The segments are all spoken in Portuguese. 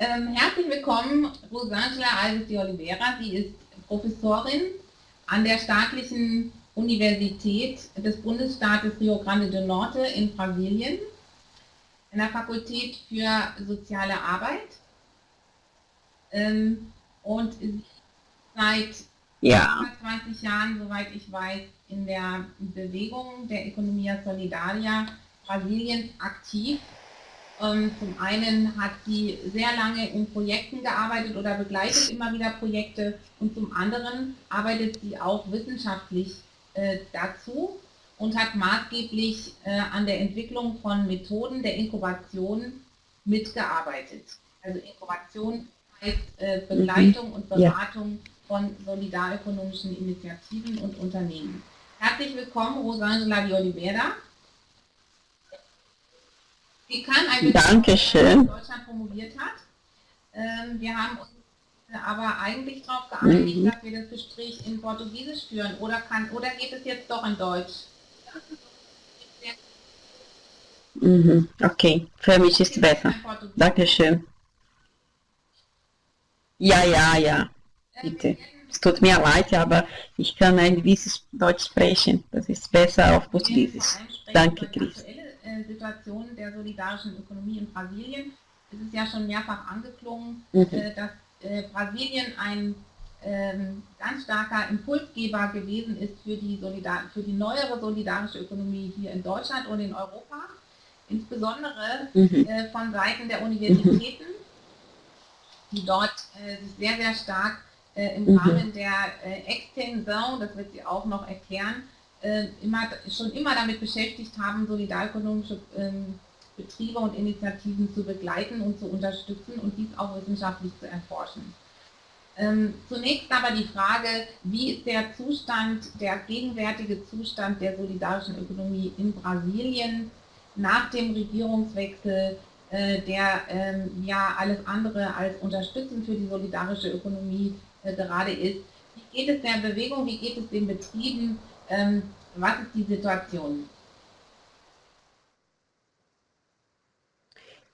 Herzlich willkommen, Rosângela Alves de Oliveira. Sie ist Professorin an der Staatlichen Universität des Bundesstaates Rio Grande do Norte in Brasilien, in der Fakultät für Soziale Arbeit. Und sie seit 20 Jahren, soweit ich weiß, in der Bewegung der Economia Solidaria Brasiliens aktiv. Zum einen hat sie sehr lange in Projekten gearbeitet oder begleitet immer wieder Projekte und zum anderen arbeitet sie auch wissenschaftlich dazu und hat maßgeblich an der Entwicklung von Methoden der Inkubation mitgearbeitet. Also Inkubation heißt Begleitung und Beratung von solidarökonomischen Initiativen und Unternehmen. Herzlich willkommen, Rosângela de Oliveira. Sie kann ein bisschen in Deutschland promoviert hat. Wir haben uns aber eigentlich darauf geeinigt, dass wir das Gespräch in Portugiesisch führen. Oder geht es jetzt doch in Deutsch? Okay, für mich ist besser. Dankeschön. Ja, bitte. Es tut mir leid, aber ich kann ein bisschen Deutsch sprechen. Das ist besser auf Portugiesisch. Danke, Chris. Situation der solidarischen Ökonomie in Brasilien. Es ist ja schon mehrfach angeklungen, dass Brasilien ein ganz starker Impulsgeber gewesen ist für die neuere solidarische Ökonomie hier in Deutschland und in Europa, insbesondere von Seiten der Universitäten, die dort sich sehr, sehr stark im Rahmen der Extension, das wird sie auch noch erklären, schon immer damit beschäftigt haben, solidarökonomische Betriebe und Initiativen zu begleiten und zu unterstützen und dies auch wissenschaftlich zu erforschen. Zunächst aber die Frage, wie ist der gegenwärtige Zustand der solidarischen Ökonomie in Brasilien nach dem Regierungswechsel, der ja alles andere als unterstützend für die solidarische Ökonomie gerade ist. Wie geht es der Bewegung, wie geht es den Betrieben? Was ist die situação?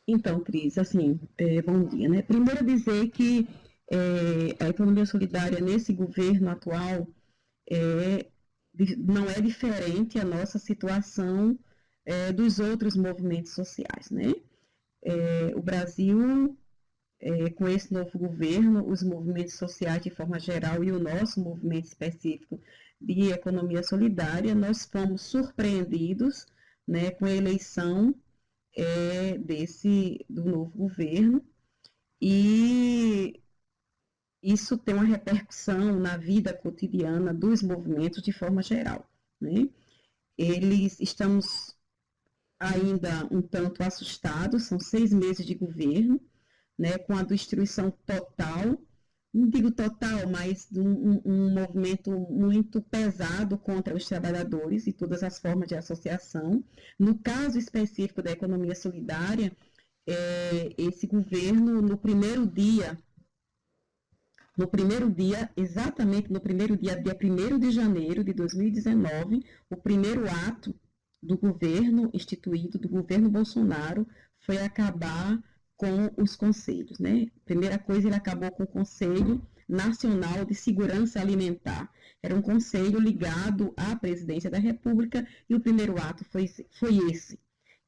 Então, Cris, assim, bom dia, né? Primeiro dizer que a economia solidária nesse governo atual não é diferente a nossa situação dos outros movimentos sociais, né? O Brasil, com esse novo governo, os movimentos sociais de forma geral e o nosso movimento específico de economia solidária, nós fomos surpreendidos, né, com a eleição do novo governo, e isso tem uma repercussão na vida cotidiana dos movimentos de forma geral, né? Estamos ainda um tanto assustados, são 6 meses de governo, né, com a destruição total, não digo total, mas um movimento muito pesado contra os trabalhadores e todas as formas de associação. No caso específico da economia solidária, esse governo, no primeiro dia, exatamente no primeiro dia 1º de janeiro de 2019, o primeiro ato do governo instituído, do governo Bolsonaro, foi acabar com os conselhos, né? Primeira coisa, ele acabou com o Conselho Nacional de Segurança Alimentar. Era um conselho ligado à Presidência da República e o primeiro ato foi esse,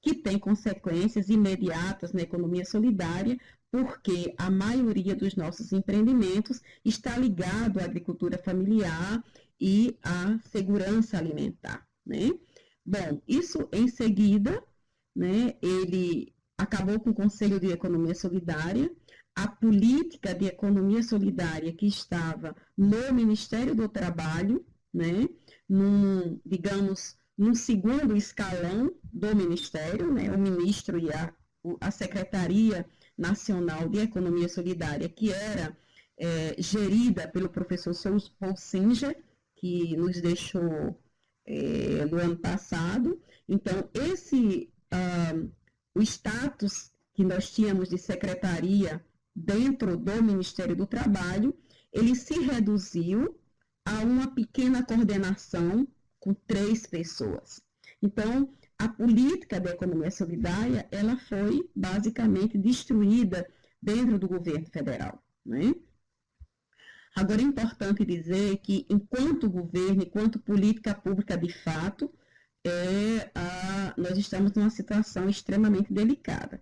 que tem consequências imediatas na economia solidária, porque a maioria dos nossos empreendimentos está ligado à agricultura familiar e à segurança alimentar, né? Bom, isso em seguida, né, ele acabou com o Conselho de Economia Solidária, a política de economia solidária que estava no Ministério do Trabalho, né, num segundo escalão do Ministério, né, o ministro e a Secretaria Nacional de Economia Solidária, que era gerida pelo professor Paul Singer, que nos deixou no ano passado. Então, o status que nós tínhamos de secretaria dentro do Ministério do Trabalho, ele se reduziu a uma pequena coordenação com 3 pessoas. Então, a política da economia solidária, ela foi basicamente destruída dentro do governo federal, né? Agora, é importante dizer que, enquanto governo, enquanto política pública de fato, nós estamos numa situação extremamente delicada.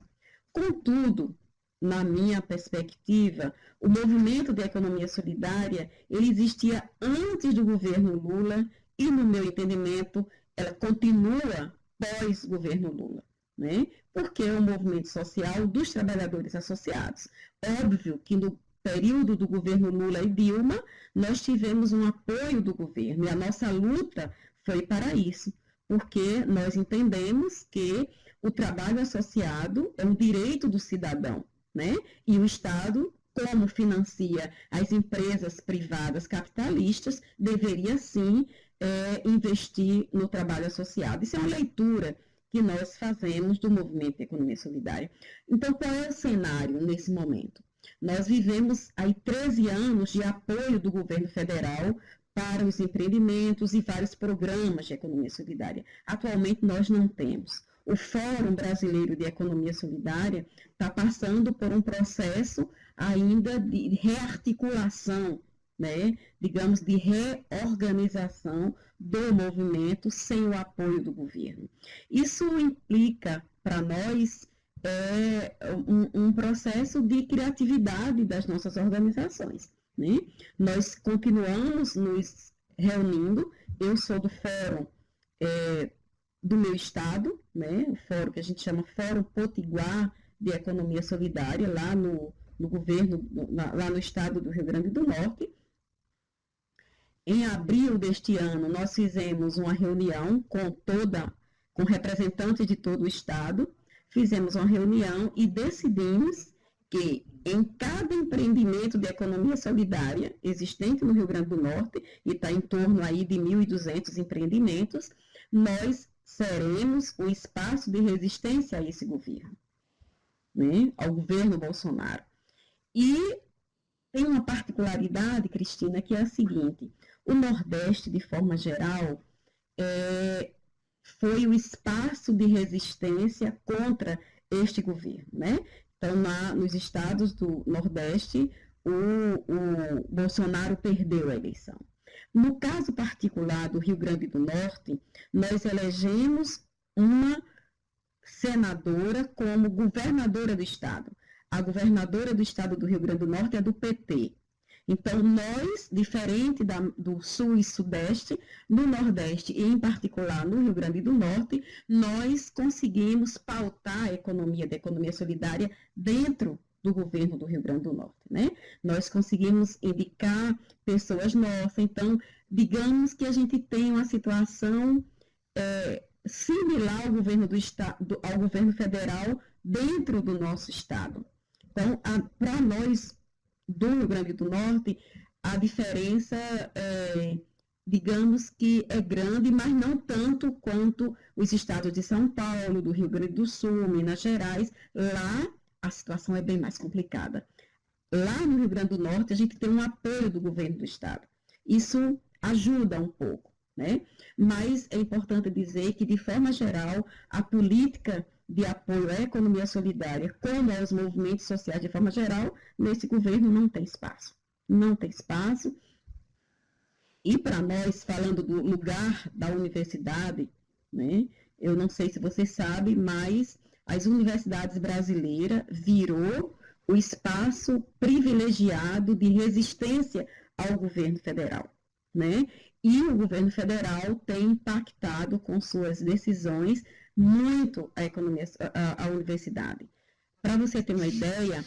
Contudo, na minha perspectiva, o movimento de economia solidária, ele existia antes do governo Lula e, no meu entendimento, ela continua pós-governo Lula, né? Porque é um movimento social dos trabalhadores associados. Óbvio que no período do governo Lula e Dilma, nós tivemos um apoio do governo, e a nossa luta foi para isso, porque nós entendemos que o trabalho associado é um direito do cidadão, né? E o Estado, como financia as empresas privadas capitalistas, deveria sim investir no trabalho associado. Isso é uma leitura que nós fazemos do movimento de economia solidária. Então, qual é o cenário nesse momento? Nós vivemos aí 13 anos de apoio do governo federal para os empreendimentos e vários programas de economia solidária. Atualmente nós não temos. O Fórum Brasileiro de Economia Solidária está passando por um processo ainda de rearticulação, né? Digamos, de reorganização do movimento sem o apoio do governo. Isso implica para nós um processo de criatividade das nossas organizações, né? Nós continuamos nos reunindo, eu sou do Fórum do meu estado, né? O fórum que a gente chama Fórum Potiguar de Economia Solidária, lá no governo, lá no estado do Rio Grande do Norte. Em abril deste ano, nós fizemos uma reunião com representantes de todo o estado, fizemos uma reunião e decidimos que em cada empreendimento de economia solidária existente no Rio Grande do Norte, e está em torno aí de 1.200 empreendimentos, nós seremos um espaço de resistência a esse governo, né? Ao governo Bolsonaro. E tem uma particularidade, Cristina, que é a seguinte: o Nordeste, de forma geral, foi o espaço de resistência contra este governo, né? Então, nos estados do Nordeste, o Bolsonaro perdeu a eleição. No caso particular do Rio Grande do Norte, nós elegemos uma senadora como governadora do estado. A governadora do estado do Rio Grande do Norte é do PT. Então, nós, diferente do Sul e Sudeste, no Nordeste e, em particular, no Rio Grande do Norte, nós conseguimos pautar a economia solidária dentro do governo do Rio Grande do Norte, né? Nós conseguimos indicar pessoas nossas. Então, digamos que a gente tem uma situação similar ao governo do estado, ao governo federal dentro do nosso estado. Então, para nós do Rio Grande do Norte, a diferença, digamos que é grande, mas não tanto quanto os estados de São Paulo, do Rio Grande do Sul, Minas Gerais. Lá, a situação é bem mais complicada. Lá no Rio Grande do Norte, a gente tem um apoio do governo do estado. Isso ajuda um pouco, né? Mas é importante dizer que, de forma geral, a política de apoio à economia solidária, como aos movimentos sociais de forma geral, nesse governo não tem espaço. Não tem espaço. E para nós, falando do lugar da universidade, né, eu não sei se você sabe, mas as universidades brasileiras virou o espaço privilegiado de resistência ao governo federal, né? E o governo federal tem impactado com suas decisões muito a universidade. Para você ter uma ideia,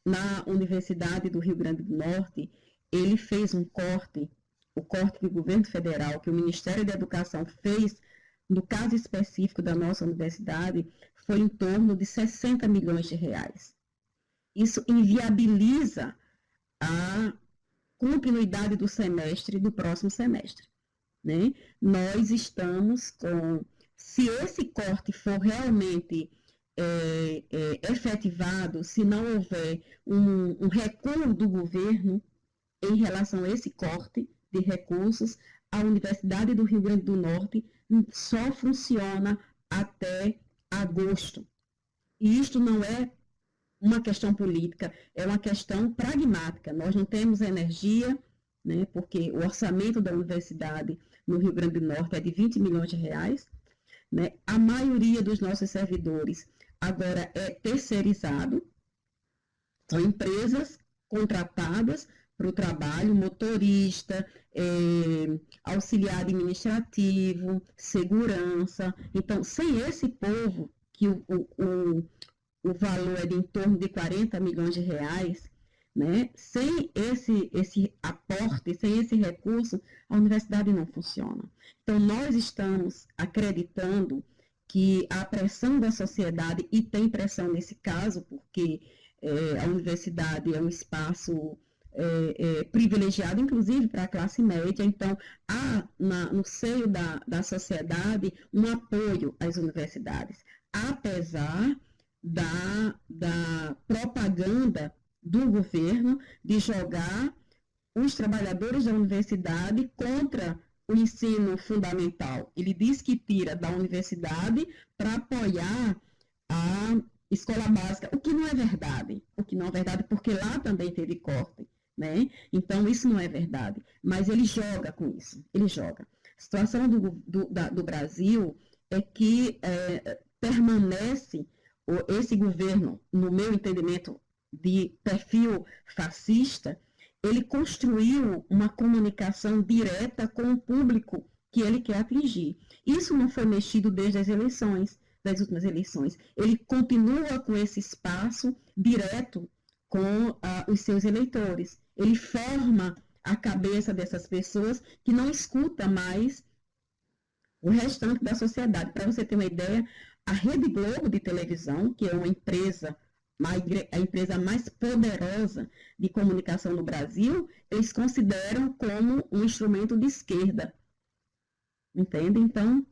na Universidade do Rio Grande do Norte, ele fez um corte, o corte que o governo federal, que o Ministério da Educação fez, no caso específico da nossa universidade, foi em torno de 60 milhões de reais. Isso inviabiliza a continuidade do semestre, do próximo semestre, né? Nós estamos com... Se esse corte for realmente efetivado, se não houver um recuo do governo em relação a esse corte de recursos, a Universidade do Rio Grande do Norte só funciona até agosto. E isto não é uma questão política, é uma questão pragmática. Nós não temos energia, né, porque o orçamento da universidade no Rio Grande do Norte é de 20 milhões de reais, né? A maioria dos nossos servidores agora é terceirizado, são empresas contratadas para o trabalho, motorista, auxiliar administrativo, segurança. Então, sem esse povo, que o valor é de em torno de 40 milhões de reais, né? Sem esse aporte, sem esse recurso, a universidade não funciona. Então, nós estamos acreditando que a pressão da sociedade, e tem pressão nesse caso, porque a universidade é um espaço privilegiado, inclusive para a classe média, então há no seio da sociedade um apoio às universidades, apesar da propaganda do governo de jogar os trabalhadores da universidade contra o ensino fundamental. Ele diz que tira da universidade para apoiar a escola básica, o que não é verdade. O que não é verdade, porque lá também teve corte, né? Então, isso não é verdade. Mas ele joga com isso, ele joga. A situação do Brasil é que permanece esse governo, no meu entendimento, de perfil fascista, ele construiu uma comunicação direta com o público que ele quer atingir. Isso não foi mexido desde as eleições, das últimas eleições. Ele continua com esse espaço direto com os seus eleitores. Ele forma a cabeça dessas pessoas que não escuta mais o restante da sociedade. Para você ter uma ideia, a Rede Globo de televisão, que é uma empresa, a empresa mais poderosa de comunicação no Brasil, eles consideram como um instrumento de esquerda. Entende? Então,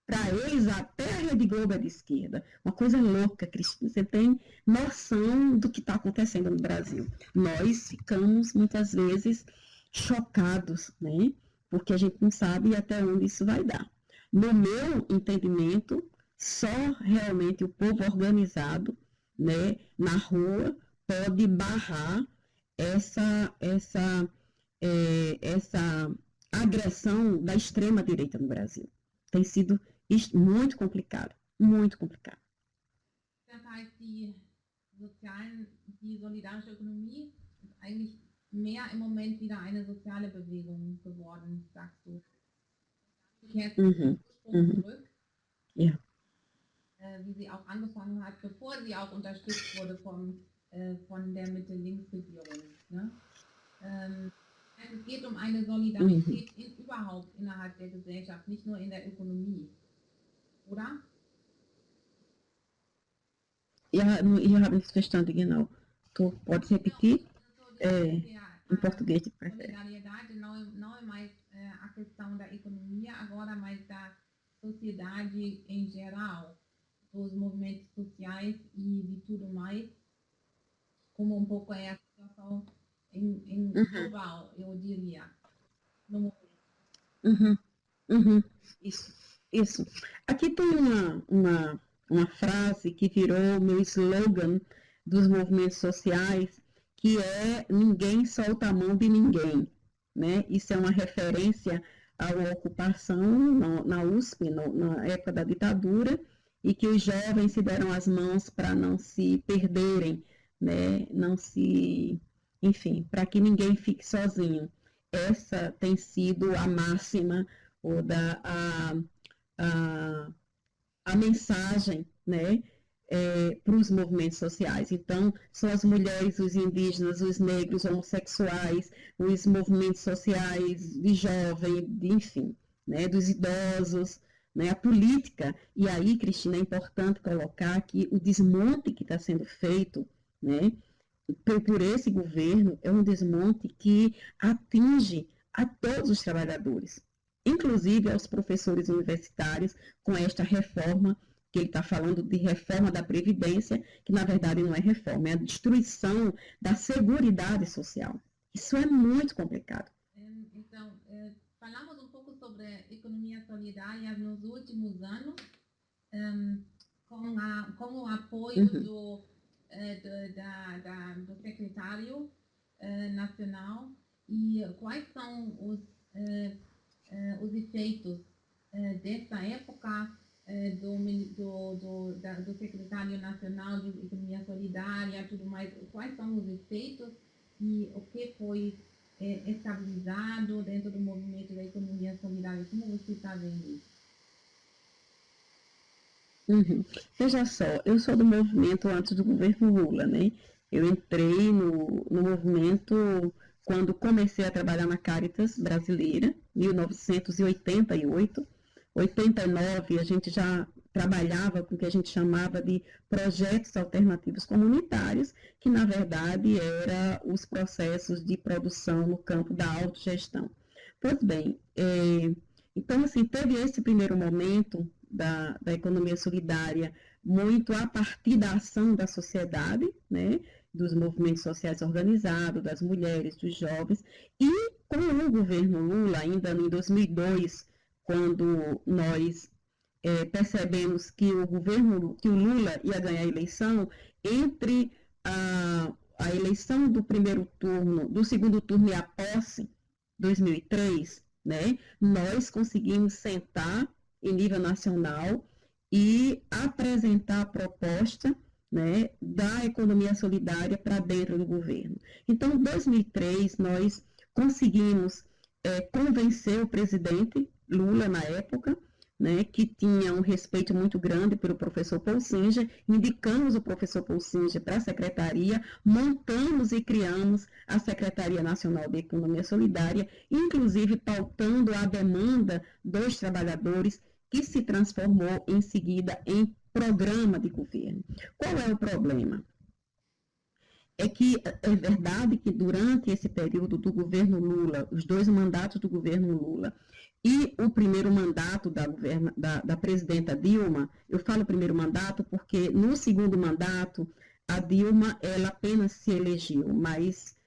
para eles, até a Rede Globo é de esquerda. Uma coisa louca, Cristina. Você tem noção do que está acontecendo no Brasil. Nós ficamos, muitas vezes, chocados, né? Porque a gente não sabe até onde isso vai dar. No meu entendimento, só realmente o povo organizado, né, na rua pode barrar essa agressão da extrema-direita no Brasil. Tem sido muito complicado, muito complicado. Das heißt, die solidarische Ökonomie ist eigentlich mehr im Moment wieder eine soziale Bewegung geworden, sagst du. Kehrt den Ursprung zurück, ja. Wie sie auch angefangen hat, bevor sie auch unterstützt wurde von der Mitte-Links-Regierung. Ne? Es geht um eine Solidarität überhaupt innerhalb der Gesellschaft, nicht nur in der Ökonomie, oder? Ja, ich habe nicht verstanden genau. Tu pode repetir? Em português de preferência. Solidariedade não é mais a questão da economia, agora mais da sociedade em geral, dos movimentos sociais e de tudo mais, como um pouco é a situação em global, eu diria, no momento. Isso. Aqui tem uma frase que virou meu slogan dos movimentos sociais, que é ninguém solta a mão de ninguém, né? Isso é uma referência à ocupação na USP, na época da ditadura, e que os jovens se deram as mãos para não se perderem, né? Enfim, para que ninguém fique sozinho. Essa tem sido a máxima, ou a mensagem, né? Para os movimentos sociais. Então, são as mulheres, os indígenas, os negros, homossexuais, os movimentos sociais de jovem, enfim, né, dos idosos, né, a política. E aí, Cristina, é importante colocar que o desmonte que está sendo feito, né, por esse governo é um desmonte que atinge a todos os trabalhadores, inclusive aos professores universitários, com esta reforma que ele está falando de reforma da Previdência, que na verdade não é reforma, é a destruição da Seguridade Social. Isso é muito complicado. Então, falamos um pouco sobre a economia solidária nos últimos anos, com o apoio do secretário nacional e quais são os efeitos dessa época do secretário nacional de economia solidária, tudo mais, quais são os efeitos e o que foi estabilizado dentro do movimento da economia solidária, como você está vendo isso? Veja só, eu sou do movimento antes do governo Lula, né? Eu entrei no movimento quando comecei a trabalhar na Caritas brasileira, 1988. 89 a gente já trabalhava com o que a gente chamava de projetos alternativos comunitários, que na verdade eram os processos de produção no campo da autogestão. Pois bem, então assim, teve esse primeiro momento da economia solidária muito a partir da ação da sociedade, né, dos movimentos sociais organizados, das mulheres, dos jovens, e com o governo Lula, ainda em 2002, quando nós percebemos que o Lula ia ganhar a eleição, entre a eleição do primeiro turno, do segundo turno e a posse, 2003, né, nós conseguimos sentar em nível nacional e apresentar a proposta, né, da economia solidária para dentro do governo. Então, em 2003, nós conseguimos convencer o presidente Lula, na época, né, que tinha um respeito muito grande pelo professor Paul Singer, indicamos o professor Paul Singer para a secretaria, montamos e criamos a Secretaria Nacional de Economia Solidária, inclusive pautando a demanda dos trabalhadores, que se transformou em seguida em programa de governo. Qual é o problema? É que é verdade que durante esse período do governo Lula, os 2 mandatos do governo Lula e o primeiro mandato da presidenta Dilma, eu falo primeiro mandato porque no segundo mandato a Dilma ela apenas se elegeu, mas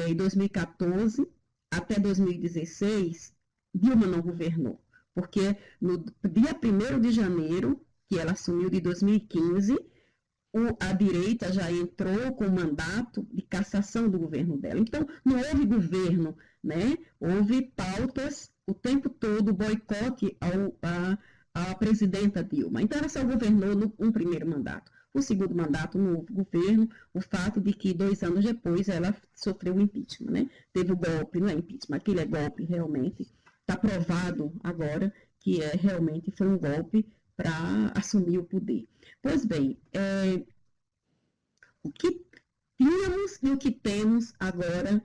em 2014 até 2016 Dilma não governou, porque no dia 1º de janeiro, que ela assumiu de 2015, a direita já entrou com o mandato de cassação do governo dela. Então, não houve governo, né? Houve pautas o tempo todo, boicote à presidenta Dilma. Então, ela só governou no primeiro mandato. O segundo mandato não houve governo, o fato de que 2 anos depois ela sofreu o impeachment, né? Teve o golpe, não é impeachment, aquele é golpe realmente. Está provado agora que realmente foi um golpe para assumir o poder. Pois bem, o que tínhamos e o que temos agora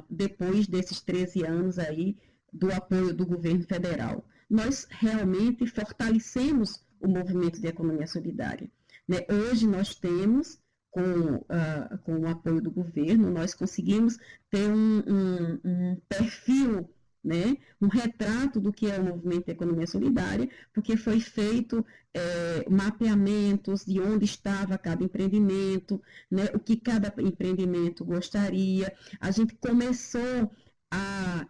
depois desses 13 anos aí do apoio do governo federal. Nós realmente fortalecemos o movimento de economia solidária, né? Hoje nós temos, com o apoio do governo, nós conseguimos ter um perfil, né, um retrato do que é o movimento de economia solidária, porque foi feito mapeamentos de onde estava cada empreendimento, né, o que cada empreendimento gostaria. A gente começou a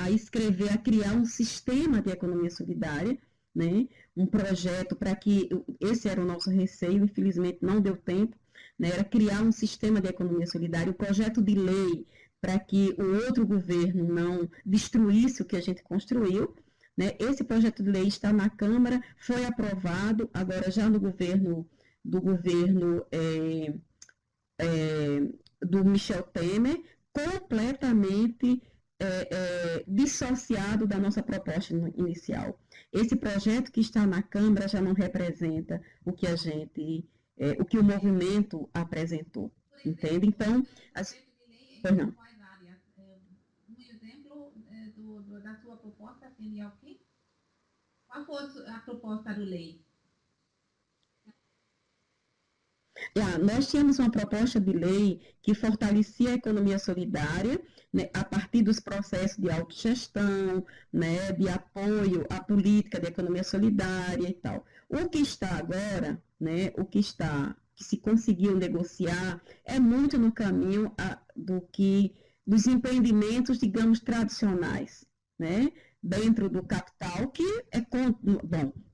escrever, a criar um sistema de economia solidária, né, um projeto para que, esse era o nosso receio, infelizmente não deu tempo, né, era criar um sistema de economia solidária, um projeto de lei para que o outro governo não destruísse o que a gente construiu, né? Esse projeto de lei está na Câmara, foi aprovado, agora já no governo do Michel Temer, completamente dissociado da nossa proposta inicial. Esse projeto que está na Câmara já não representa o que o que o movimento apresentou, entende? Então, pois não. Da sua proposta seria o quê? Qual foi a proposta do lei? Nós tínhamos uma proposta de lei que fortalecia a economia solidária, né, a partir dos processos de autogestão, né, de apoio à política de economia solidária e tal. O que está agora, né, que se conseguiu negociar, é muito no caminho dos empreendimentos, digamos, tradicionais, né, dentro do capital, que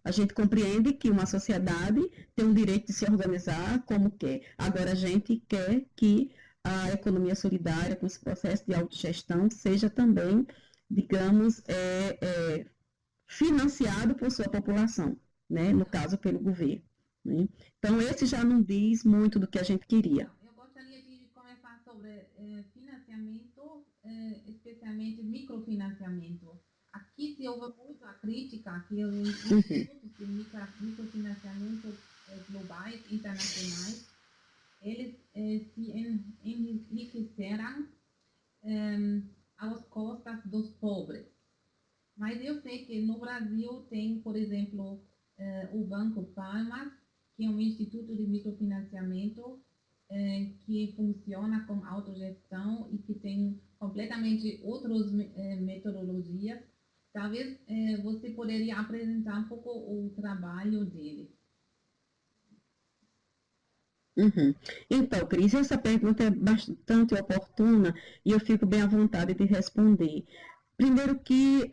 a gente compreende que uma sociedade tem o direito de se organizar como quer. Agora, a gente quer que a economia solidária, com esse processo de autogestão, seja também, digamos, financiado por sua população, né? No caso, pelo governo. Né? Então, esse já não diz muito do que a gente queria. Eu gostaria de começar sobre financiamento, especialmente microfinanciamento. Aqui se houve muito a crítica que os institutos de microfinanciamento globais, internacionais, eles se enriqueceram às custas dos pobres. Mas eu sei que no Brasil tem, por exemplo, o Banco Palmas, que é um instituto de microfinanciamento que funciona com autogestão e que tem completamente outras metodologias. Talvez você poderia apresentar um pouco o trabalho dele. Então, Cris, essa pergunta é bastante oportuna e eu fico bem à vontade de responder. Primeiro que,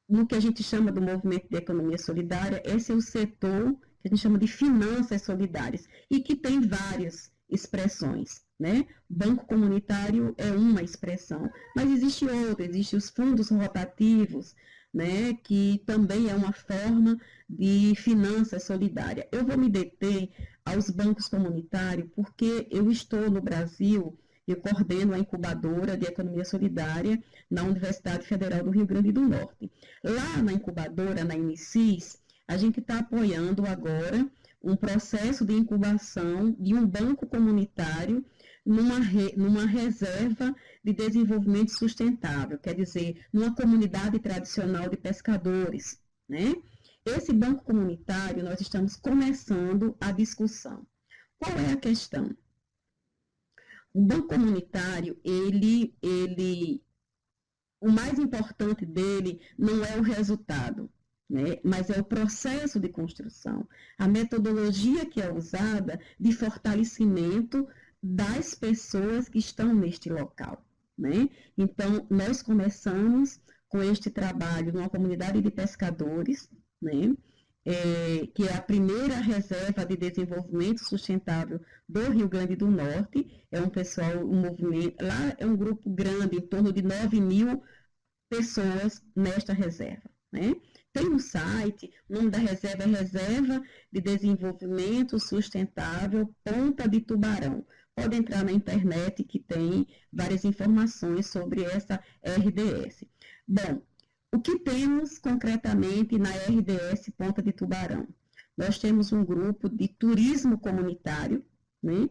no que a gente chama do movimento de economia solidária, esse é o setor que a gente chama de finanças solidárias e que tem várias expressões, né? Banco comunitário é uma expressão, mas existe outra, existem os fundos rotativos, né, que também é uma forma de finança solidária. Eu vou me deter aos bancos comunitários porque eu estou no Brasil, eu coordeno a incubadora de economia solidária na Universidade Federal do Rio Grande do Norte. Lá na incubadora, na Inicis, a gente está apoiando agora um processo de incubação de um banco comunitário numa reserva de desenvolvimento sustentável, quer dizer, numa comunidade tradicional de pescadores, né? Esse banco comunitário, nós estamos começando a discussão. Qual é a questão? O banco comunitário, o mais importante dele não é o resultado, né? Mas é o processo de construção, a metodologia que é usada de fortalecimento das pessoas que estão neste local, né? Então, nós começamos com este trabalho numa comunidade de pescadores, né? Que é a primeira reserva de desenvolvimento sustentável do Rio Grande do Norte. É um pessoal, um movimento, lá é um grupo grande, em torno de 9.000 pessoas nesta reserva, né? Tem um site, o nome da reserva é Reserva de Desenvolvimento Sustentável Ponta de Tubarão. Pode entrar na internet que tem várias informações sobre essa RDS. Bom, o que temos concretamente na RDS Ponta de Tubarão? Nós temos um grupo de turismo comunitário, né,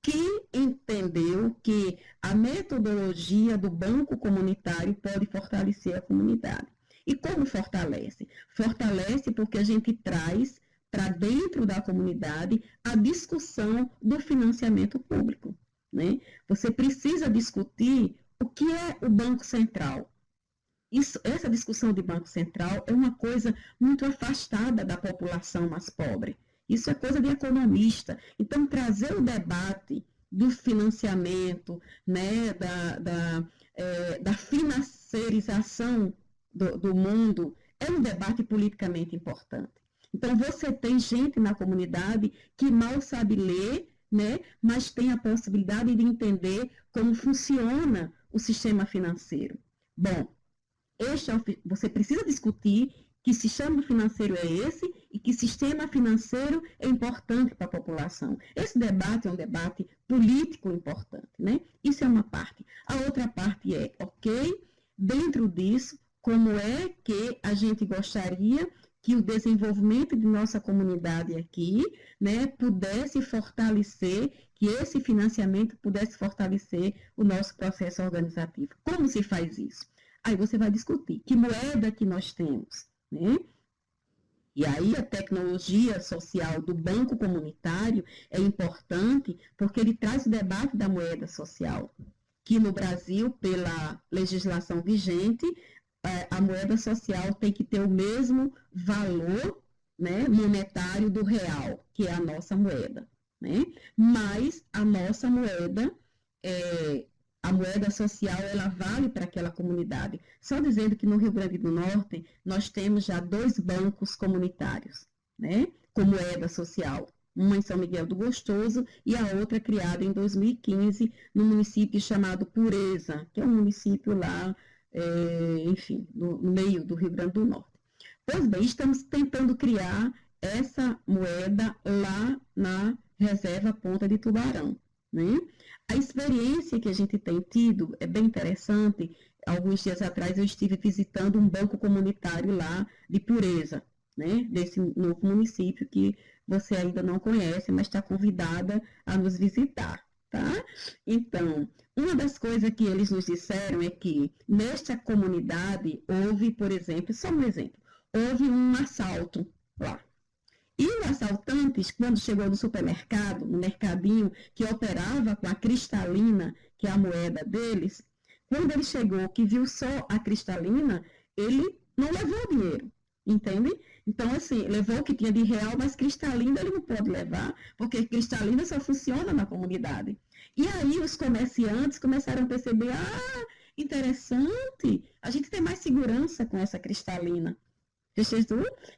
que entendeu que a metodologia do banco comunitário pode fortalecer a comunidade. E como fortalece? Fortalece porque a gente traz para dentro da comunidade a discussão do financiamento público, né? Você precisa discutir o que é o Banco Central. Essa discussão de Banco Central é uma coisa muito afastada da população mais pobre. Isso é coisa de economista. Então, trazer o debate do financiamento, né, da financiarização do mundo, é um debate politicamente importante. Então, você tem gente na comunidade que mal sabe ler, né, mas tem a possibilidade de entender como funciona o sistema financeiro. Bom, você precisa discutir que sistema financeiro é esse e que sistema financeiro é importante para a população. Esse debate é um debate político importante, né? Isso é uma parte. A outra parte é, ok, dentro disso, como é que a gente gostaria que o desenvolvimento de nossa comunidade aqui, né, pudesse fortalecer, que esse financiamento pudesse fortalecer o nosso processo organizativo. Como se faz isso? Aí você vai discutir que moeda que nós temos, né? E aí a tecnologia social do banco comunitário é importante porque ele traz o debate da moeda social, que no Brasil, pela legislação vigente, a moeda social tem que ter o mesmo valor, né, monetário do real, que é a nossa moeda, né? Mas a nossa moeda a moeda social ela vale para aquela comunidade. Só dizendo que no Rio Grande do Norte nós temos já 2 bancos comunitários, né, com moeda social. Uma em São Miguel do Gostoso e a outra criada em 2015 no município chamado Pureza, que é um município lá, enfim, no meio do Rio Grande do Norte. Pois bem, estamos tentando criar essa moeda lá na reserva Ponta de Tubarão, né? A experiência que a gente tem tido é bem interessante. Alguns dias atrás eu estive visitando um banco comunitário lá de Pureza, né? Desse novo município que você ainda não conhece, mas está convidada a nos visitar, tá? Então, uma das coisas que eles nos disseram é que nesta comunidade houve, por exemplo, só um exemplo, houve um assalto lá. E os assaltantes, quando chegou no supermercado, no mercadinho, que operava com a cristalina, que é a moeda deles, quando ele chegou, que viu só a cristalina, ele não levou o dinheiro, entende? Então, assim, levou o que tinha de real, mas cristalina ele não pode levar, porque cristalina só funciona na comunidade. E aí os comerciantes começaram a perceber, interessante, a gente tem mais segurança com essa cristalina.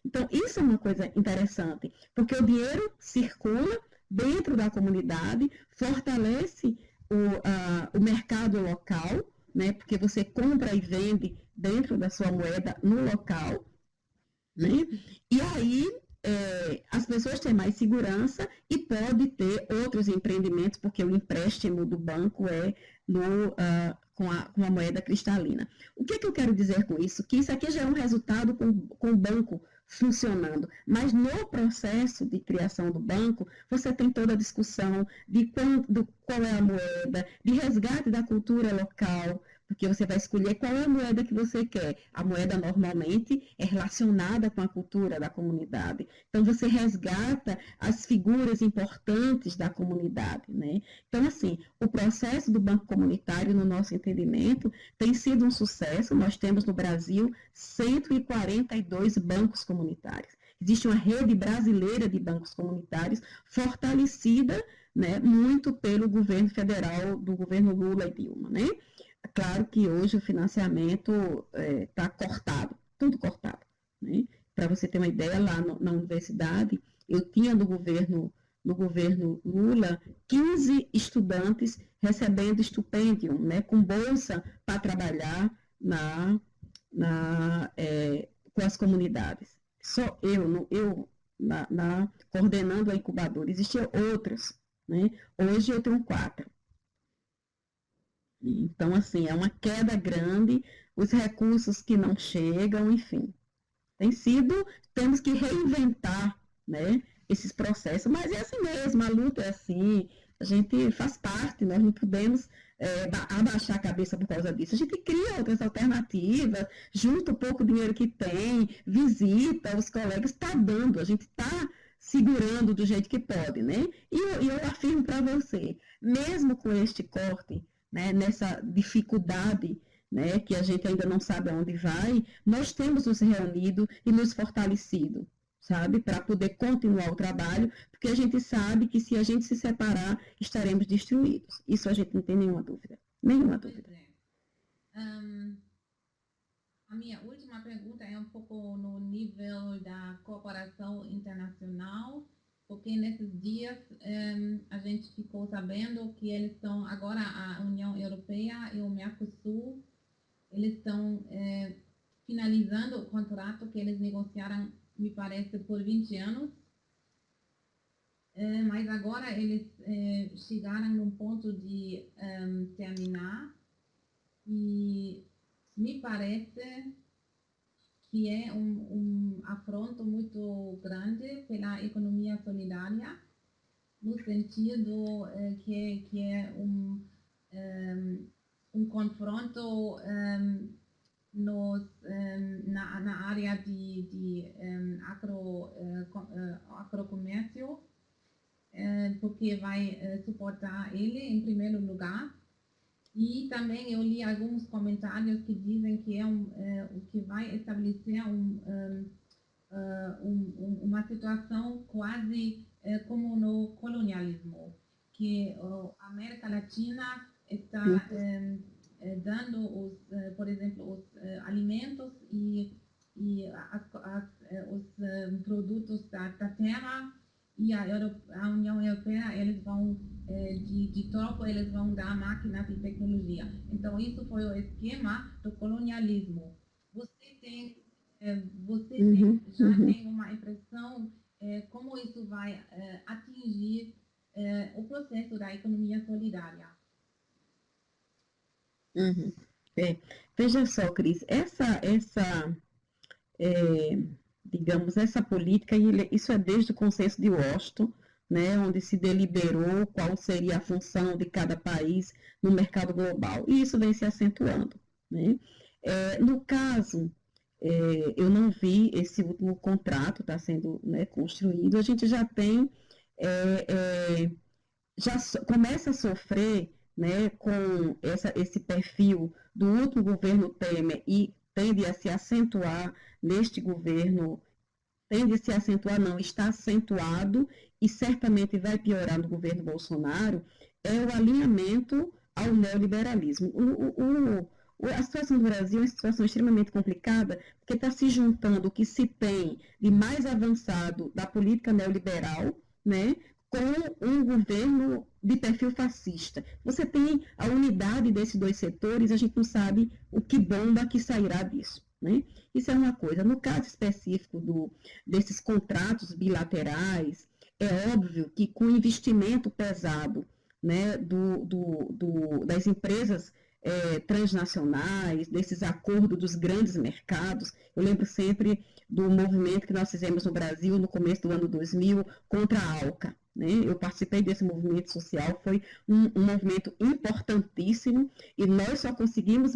Então, isso é uma coisa interessante, porque o dinheiro circula dentro da comunidade, fortalece o mercado local, né, porque você compra e vende dentro da sua moeda no local, né, e aí as pessoas têm mais segurança e pode ter outros empreendimentos, porque o empréstimo do banco é com a moeda cristalina. O que eu quero dizer com isso? Que isso aqui já é um resultado com o banco funcionando, mas no processo de criação do banco, você tem toda a discussão de qual é a moeda, de resgate da cultura local, porque você vai escolher qual é a moeda que você quer. A moeda normalmente é relacionada com a cultura da comunidade. Então você resgata as figuras importantes da comunidade, né? Então, assim, o processo do Banco Comunitário, no nosso entendimento, tem sido um sucesso. Nós temos no Brasil 142 bancos comunitários. Existe uma rede brasileira de bancos comunitários fortalecida, né, muito pelo governo federal, do governo Lula e Dilma, né? Claro que hoje o financiamento está cortado, tudo cortado, né? Para você ter uma ideia, lá na universidade, eu tinha no governo Lula 15 estudantes recebendo estipêndio, né, com bolsa para trabalhar com as comunidades. Só coordenando a incubadora. Existiam outros, né? Hoje eu tenho 4. Então, assim, é uma queda grande, os recursos que não chegam, enfim. Temos que reinventar, né, esses processos, mas é assim mesmo, a luta é assim, a gente faz parte, nós não podemos abaixar a cabeça por causa disso. A gente cria outras alternativas, junta o pouco dinheiro que tem, visita os colegas, está dando, a gente está segurando do jeito que pode, né? E eu afirmo para você, mesmo com este corte, né, nessa dificuldade, né, que a gente ainda não sabe aonde vai, nós temos nos reunido e nos fortalecido, sabe, para poder continuar o trabalho, porque a gente sabe que se a gente se separar, estaremos destruídos. Isso a gente não tem nenhuma dúvida. Nenhuma dúvida. A minha última pergunta é um pouco no nível da cooperação internacional, porque nesses dias a gente ficou sabendo que eles estão, agora a União Europeia e o Mercosul, eles estão finalizando o contrato que eles negociaram, me parece, por 20 anos, mas agora eles chegaram num ponto de terminar e me parece que é um afronto muito grande pela economia solidária, no sentido que é um confronto na área de agrocomércio, porque vai suportar ele em primeiro lugar. E também eu li alguns comentários que dizem que o que vai estabelecer uma situação quase como no colonialismo, que a América Latina está dando, por exemplo, os alimentos e os produtos da terra, e a União Europeia, eles vão, de troca, eles vão dar máquinas e tecnologia. Então, isso foi o esquema do colonialismo. Você já tem uma impressão como isso vai atingir o processo da economia solidária? Veja só, Cris, digamos, essa política, isso é desde o Consenso de Washington, né, onde se deliberou qual seria a função de cada país no mercado global, e isso vem se acentuando, né? No caso, eu não vi esse último contrato está sendo, né, construído, a gente já tem, começa a sofrer, né, com esse perfil do último governo Temer e tende a se acentuar neste governo, está acentuado e certamente vai piorar no governo Bolsonaro, é o alinhamento ao neoliberalismo. A situação do Brasil é uma situação extremamente complicada, porque está se juntando o que se tem de mais avançado da política neoliberal, né, com um governo de perfil fascista. Você tem a unidade desses dois setores, a gente não sabe o que bomba que sairá disso, né? Isso é uma coisa. No caso específico desses contratos bilaterais, é óbvio que com o investimento pesado, né, das empresas transnacionais, desses acordos dos grandes mercados. Eu lembro sempre do movimento que nós fizemos no Brasil no começo do ano 2000 contra a ALCA. Né? Eu participei desse movimento social, foi um movimento importantíssimo e nós só conseguimos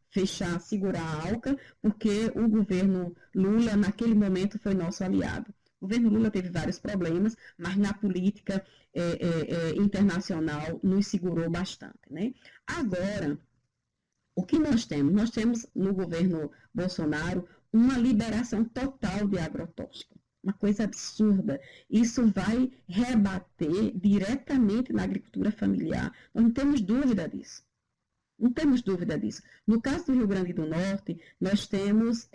fechar, segurar a ALCA, porque o governo Lula, naquele momento, foi nosso aliado. O governo Lula teve vários problemas, mas na política internacional nos segurou bastante. Né? Agora, o que nós temos? Nós temos no governo Bolsonaro uma liberação total de agrotóxico. Uma coisa absurda. Isso vai rebater diretamente na agricultura familiar. Nós não temos dúvida disso. Não temos dúvida disso. No caso do Rio Grande do Norte, nós temos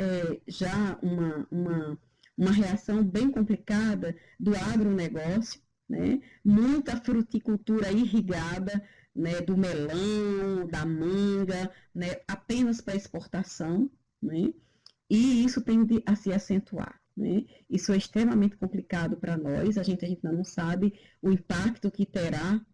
já uma reação bem complicada do agronegócio, né? Muita fruticultura irrigada, né? Do melão, da manga, né? Apenas para exportação, né? E isso tende a se acentuar. Né? Isso é extremamente complicado para nós, a gente ainda não sabe o impacto que terá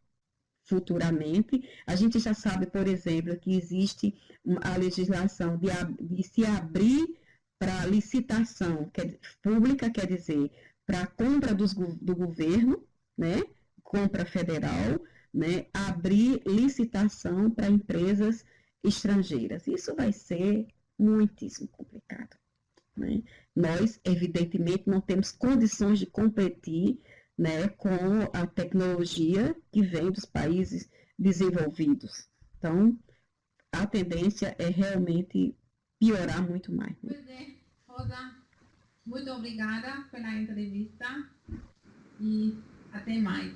futuramente. A gente já sabe, por exemplo, que existe a legislação de se abrir para licitação pública, quer dizer, para a compra do governo, né? Compra federal, né? Abrir licitação para empresas estrangeiras. Isso vai ser muitíssimo complicado. Né? Nós, evidentemente, não temos condições de competir, né, com a tecnologia que vem dos países desenvolvidos. Então, a tendência é realmente piorar muito mais. Né? Pois é, Rosa, muito obrigada pela entrevista e até mais.